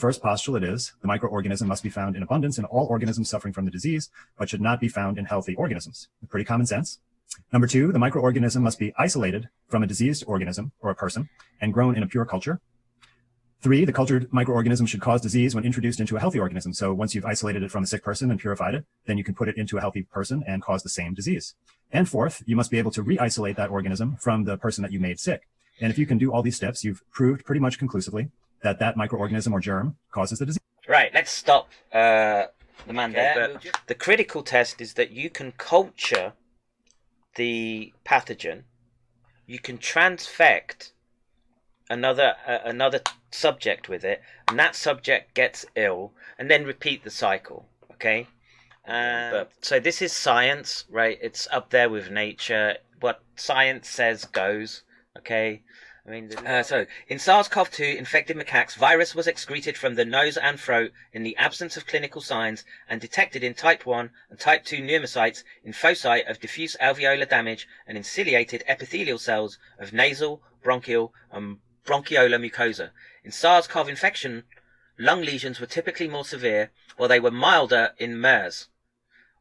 First postulate is the microorganism must be found in abundance in all organisms suffering from the disease, but should not be found in healthy organisms. Pretty common sense. Number two, the microorganism must be isolated from a diseased organism or a person and grown in a pure culture. Three, the cultured microorganism should cause disease when introduced into a healthy organism. So once you've isolated it from a sick person and purified it, then you can put it into a healthy person and cause the same disease. And fourth, you must be able to re-isolate that organism from the person that you made sick. And if you can do all these steps, you've proved pretty much conclusively that that microorganism or germ causes the disease. Right, let's stop the man there. But the critical test is that you can culture the pathogen, you can transfect another subject with it, and that subject gets ill, and then repeat the cycle. Okay, so this is science, right? It's up there with nature. What science says goes. Okay. I mean, so in SARS-CoV-2 infected macaques, virus was excreted from the nose and throat in the absence of clinical signs and detected in type 1 and type 2 pneumocytes in foci of diffuse alveolar damage and in ciliated epithelial cells of nasal, bronchial, and bronchiolar mucosa. In SARS-CoV infection, lung lesions were typically more severe, while they were milder in MERS.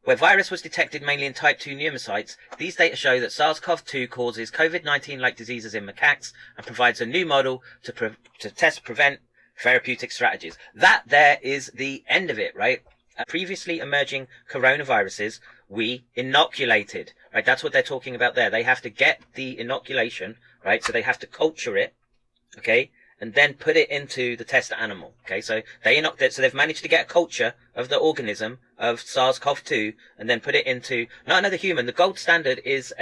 Where virus was detected mainly in type 2 pneumocytes, these data show that SARS-CoV-2 causes COVID-19-like diseases in macaques and provides a new model to test prevent therapeutic strategies. That there is the end of it, right? Previously emerging coronaviruses, we inoculated, right? That's what they're talking about there. They have to get the inoculation, right? So they have to culture it, okay? And then put it into the test animal. Okay, so they've managed to get a culture of the organism of SARS-CoV-2 and then put it into not another human. The gold standard is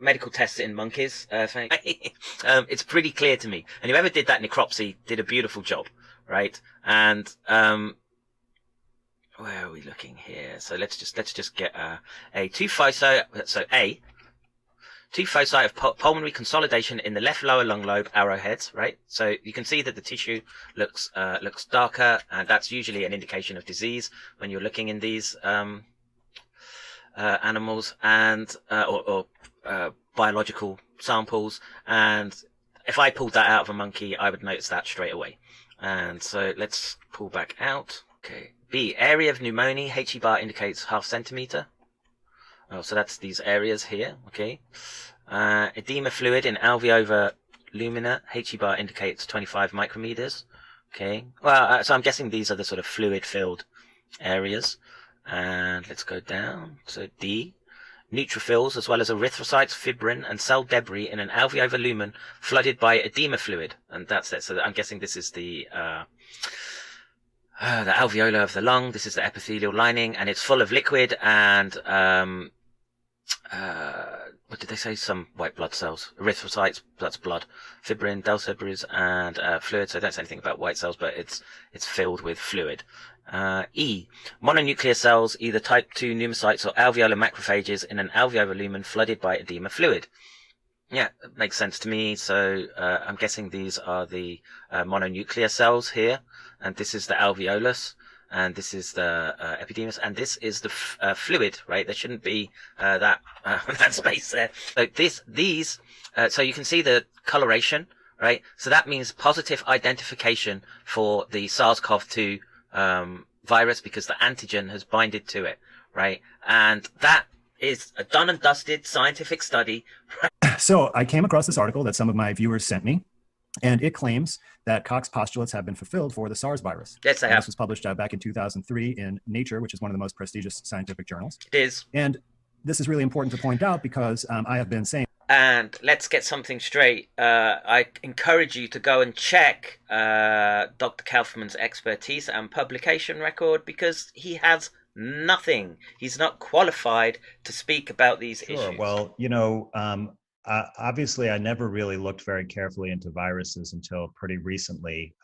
medical tests in monkeys. It's pretty clear to me. And whoever did that necropsy did a beautiful job, right? And where are we looking here? So let's just get two foci of pulmonary consolidation in the left lower lung lobe arrowheads, right? So you can see that the tissue looks darker, and that's usually an indication of disease when you're looking in these animals and or biological samples. And if I pulled that out of a monkey, I would notice that straight away. And so let's pull back out. Okay. B, area of pneumonia, HE bar indicates 0.5 centimeter. Oh, so that's these areas here, okay. Edema fluid in alveolar lumina, HE bar indicates 25 micrometers, okay. Well, so I'm guessing these are the sort of fluid-filled areas. And let's go down. So D, neutrophils as well as erythrocytes, fibrin, and cell debris in an alveolar lumen flooded by edema fluid, and that's it. So I'm guessing this is the alveolar of the lung. This is the epithelial lining, and it's full of liquid and what did they say? Some white blood cells, erythrocytes, that's blood, fibrin, delcibris, and fluid. So I don't say anything about white cells, but it's filled with fluid. E, mononuclear cells, either type 2 pneumocytes or alveolar macrophages in an alveolar lumen flooded by edema fluid. Yeah, that makes sense to me. So I'm guessing these are the mononuclear cells here, and this is the alveolus, and this is the epidermis, and this is the fluid, right? There shouldn't be that space there. So so you can see the coloration, right? So that means positive identification for the SARS-CoV-2 virus because the antigen has binded to it, right? And that is a done and dusted scientific study. So I came across this article that some of my viewers sent me, and it claims that Koch's postulates have been fulfilled for the SARS virus. Yes, they have. This was published back in 2003 in Nature, which is one of the most prestigious scientific journals. It is. And this is really important to point out because I have been saying. And let's get something straight. I encourage you to go and check Dr. Kaufman's expertise and publication record because he has nothing. He's not qualified to speak about these issues. Well, obviously, I never really looked very carefully into viruses until pretty recently.